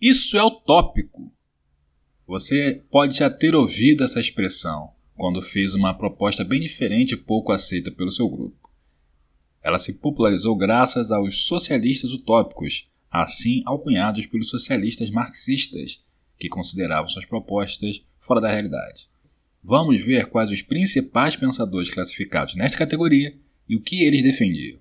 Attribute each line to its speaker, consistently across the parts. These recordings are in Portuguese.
Speaker 1: Isso é utópico. Você pode já ter ouvido essa expressão quando fez uma proposta bem diferente e pouco aceita pelo seu grupo. Ela se popularizou graças aos socialistas utópicos, assim alcunhados pelos socialistas marxistas, que consideravam suas propostas fora da realidade. Vamos ver quais os principais pensadores classificados nesta categoria e o que eles defendiam.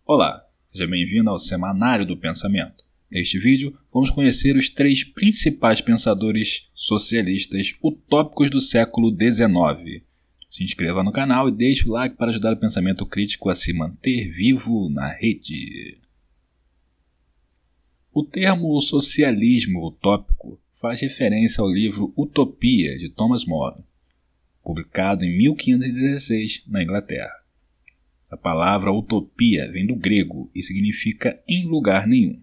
Speaker 1: Olá, seja bem-vindo ao Semanário do Pensamento. Neste vídeo, vamos conhecer os 3 principais pensadores socialistas utópicos do século XIX. Se inscreva no canal e deixe o like para ajudar o pensamento crítico a se manter vivo na rede. O termo socialismo utópico faz referência ao livro Utopia, de Thomas More, publicado em 1516 na Inglaterra. A palavra utopia vem do grego e significa em lugar nenhum.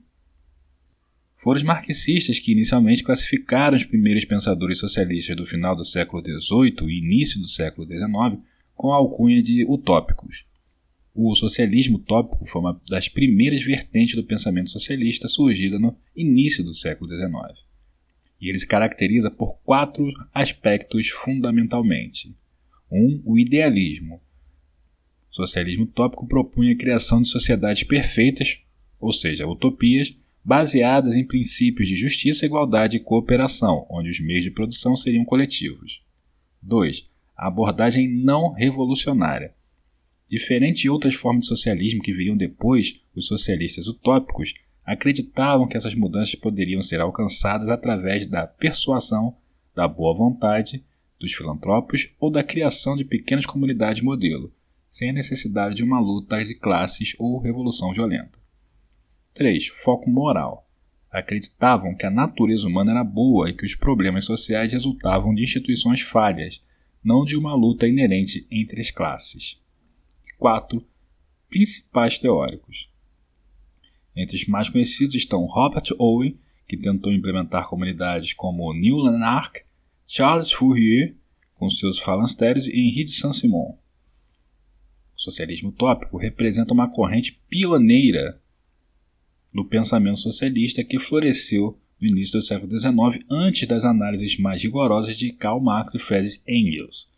Speaker 1: Foram os marxistas que inicialmente classificaram os primeiros pensadores socialistas do final do século XVIII e início do século XIX com a alcunha de utópicos. O socialismo utópico foi uma das primeiras vertentes do pensamento socialista surgida no início do século XIX. E ele se caracteriza por 4 aspectos fundamentalmente. 1. O idealismo. O socialismo utópico propunha a criação de sociedades perfeitas, ou seja, utopias, baseadas em princípios de justiça, igualdade e cooperação, onde os meios de produção seriam coletivos. 2. A abordagem não revolucionária. Diferente de outras formas de socialismo que viriam depois, os socialistas utópicos acreditavam que essas mudanças poderiam ser alcançadas através da persuasão, da boa vontade, dos filantropos ou da criação de pequenas comunidades modelo, sem a necessidade de uma luta de classes ou revolução violenta. 3. Foco moral. Acreditavam que a natureza humana era boa e que os problemas sociais resultavam de instituições falhas, não de uma luta inerente entre as classes. 4. Principais teóricos. Entre os mais conhecidos estão Robert Owen, que tentou implementar comunidades como Neil Lanark, Charles Fourier, com seus falansterios, e Henri de Saint-Simon. O socialismo utópico representa uma corrente pioneira do pensamento socialista que floresceu no início do século XIX, antes das análises mais rigorosas de Karl Marx e Friedrich Engels.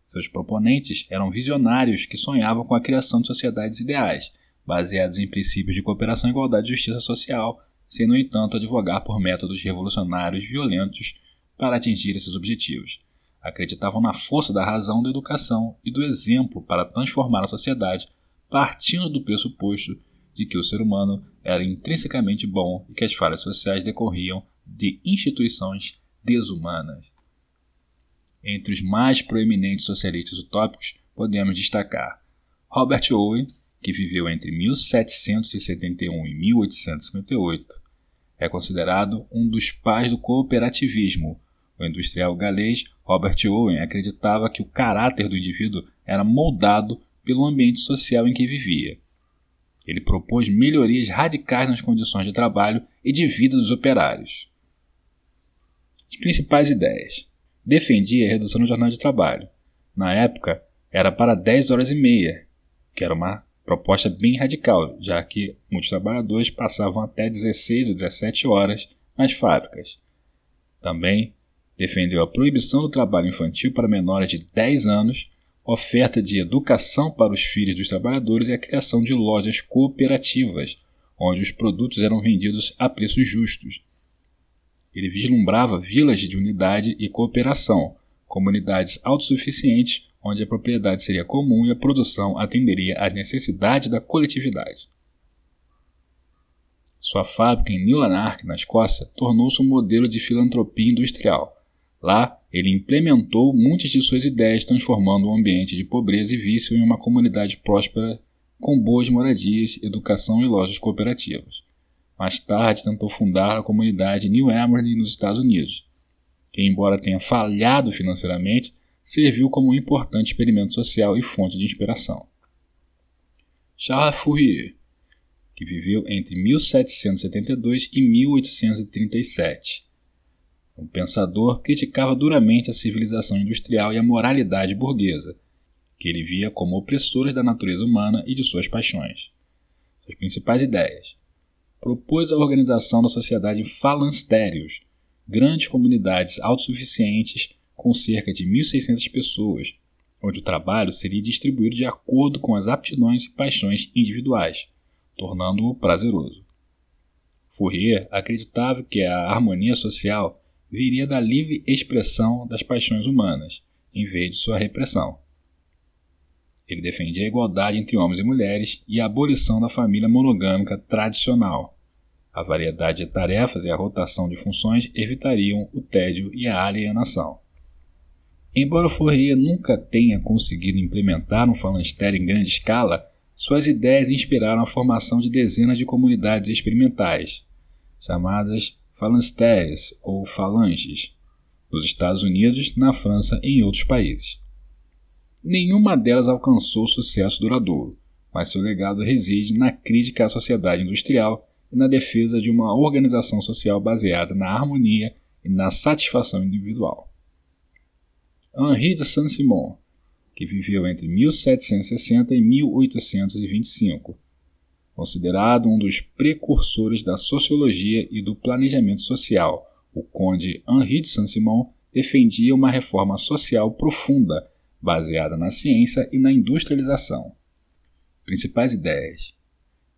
Speaker 1: Seus proponentes eram visionários que sonhavam com a criação de sociedades ideais, baseadas em princípios de cooperação, igualdade e justiça social, sem, no entanto, advogar por métodos revolucionários violentos para atingir esses objetivos. Acreditavam na força da razão, da educação e do exemplo para transformar a sociedade, partindo do pressuposto de que o ser humano era intrinsecamente bom e que as falhas sociais decorriam de instituições desumanas. Entre os mais proeminentes socialistas utópicos, podemos destacar Robert Owen, que viveu entre 1771 e 1858. É considerado um dos pais do cooperativismo. O industrial galês Robert Owen acreditava que o caráter do indivíduo era moldado pelo ambiente social em que vivia. Ele propôs melhorias radicais nas condições de trabalho e de vida dos operários. As principais ideias. Defendia a redução da jornada de trabalho. Na época, era para 10 horas e meia, que era uma proposta bem radical, já que muitos trabalhadores passavam até 16 ou 17 horas nas fábricas. Também defendeu a proibição do trabalho infantil para menores de 10 anos, oferta de educação para os filhos dos trabalhadores e a criação de lojas cooperativas, onde os produtos eram vendidos a preços justos. Ele vislumbrava vilas de unidade e cooperação, comunidades autossuficientes, onde a propriedade seria comum e a produção atenderia às necessidades da coletividade. Sua fábrica em Neil Lanark, na Escócia, tornou-se um modelo de filantropia industrial. Lá, ele implementou muitas de suas ideias, transformando um ambiente de pobreza e vício em uma comunidade próspera com boas moradias, educação e lojas cooperativas. Mais tarde, tentou fundar a comunidade New Amherst nos Estados Unidos, que, embora tenha falhado financeiramente, serviu como um importante experimento social e fonte de inspiração. Charles Fourier, que viveu entre 1772 e 1837. Um pensador, criticava duramente a civilização industrial e a moralidade burguesa, que ele via como opressoras da natureza humana e de suas paixões. Suas principais ideias. propôs a organização da sociedade em falancérios, grandes comunidades autossuficientes com cerca de 1.600 pessoas, onde o trabalho seria distribuído de acordo com as aptidões e paixões individuais, tornando-o prazeroso. Fourier acreditava que a harmonia social viria da livre expressão das paixões humanas, em vez de sua repressão. Ele defendia a igualdade entre homens e mulheres e a abolição da família monogâmica tradicional. A variedade de tarefas e a rotação de funções evitariam o tédio e a alienação. Embora Fourier nunca tenha conseguido implementar um falanstério em grande escala, suas ideias inspiraram a formação de dezenas de comunidades experimentais, chamadas falanstéries ou falanges, nos Estados Unidos, na França e em outros países. Nenhuma delas alcançou sucesso duradouro, mas seu legado reside na crítica à sociedade industrial e na defesa de uma organização social baseada na harmonia e na satisfação individual. Henri de Saint-Simon, que viveu entre 1760 e 1825, considerado um dos precursores da sociologia e do planejamento social, o conde Henri de Saint-Simon defendia uma reforma social profunda, baseada na ciência e na industrialização. Principais ideias.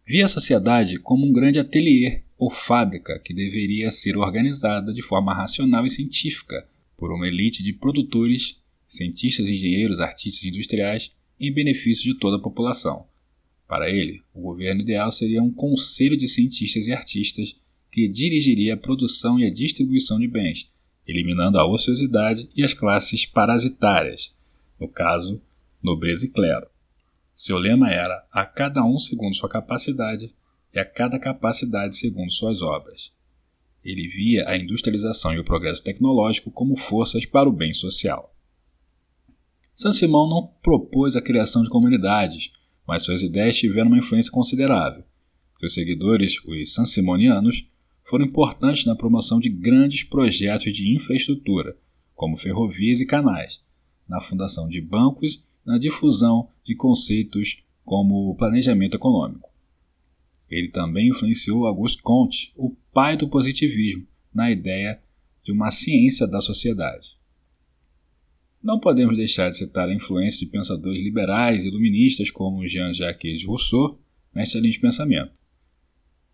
Speaker 1: Via a sociedade como um grande ateliê ou fábrica que deveria ser organizada de forma racional e científica por uma elite de produtores, cientistas, engenheiros, artistas e industriais em benefício de toda a população. Para ele, o governo ideal seria um conselho de cientistas e artistas que dirigiria a produção e a distribuição de bens, eliminando a ociosidade e as classes parasitárias, no caso, nobreza e clero. Seu lema era a cada um segundo sua capacidade e a cada capacidade segundo suas obras. Ele via a industrialização e o progresso tecnológico como forças para o bem social. Saint-Simon não propôs a criação de comunidades, mas suas ideias tiveram uma influência considerável. Seus seguidores, os saint-simonianos, foram importantes na promoção de grandes projetos de infraestrutura, como ferrovias e canais, na fundação de bancos e na difusão de conceitos como planejamento econômico. Ele também influenciou Auguste Comte, o pai do positivismo, na ideia de uma ciência da sociedade. Não podemos deixar de citar a influência de pensadores liberais e iluministas como Jean-Jacques Rousseau nesta linha de pensamento.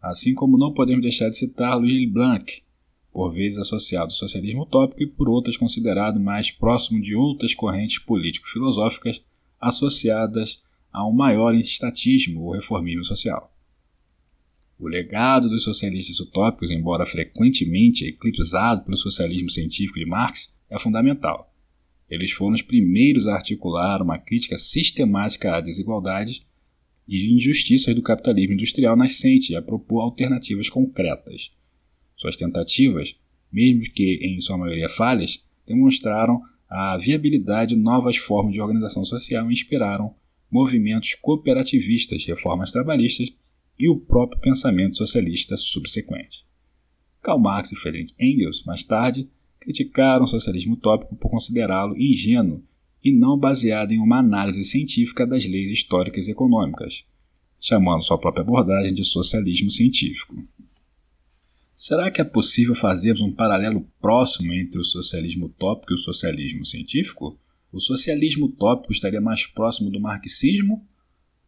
Speaker 1: Assim como não podemos deixar de citar Louis Blanc, por vezes associado ao socialismo utópico e por outras considerado mais próximo de outras correntes político-filosóficas associadas a um maior estatismo ou reformismo social. O legado dos socialistas utópicos, embora frequentemente eclipsado pelo socialismo científico de Marx, é fundamental. Eles foram os primeiros a articular uma crítica sistemática às desigualdades e injustiças do capitalismo industrial nascente e a propor alternativas concretas. Suas tentativas, mesmo que em sua maioria falhas, demonstraram a viabilidade de novas formas de organização social e inspiraram movimentos cooperativistas, reformas trabalhistas e o próprio pensamento socialista subsequente. Karl Marx e Friedrich Engels, mais tarde, criticaram o socialismo utópico por considerá-lo ingênuo e não baseado em uma análise científica das leis históricas e econômicas, chamando sua própria abordagem de socialismo científico. Será que é possível fazermos um paralelo próximo entre o socialismo utópico e o socialismo científico? O socialismo utópico estaria mais próximo do marxismo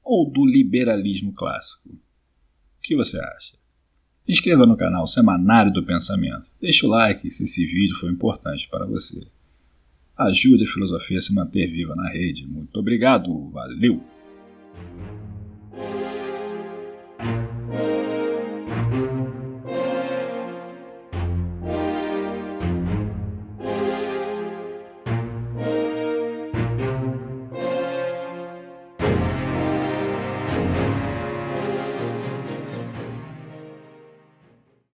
Speaker 1: ou do liberalismo clássico? O que você acha? Se inscreva no canal Semanário do Pensamento. Deixe o like se esse vídeo foi importante para você. Ajude a filosofia a se manter viva na rede. Muito obrigado. Valeu!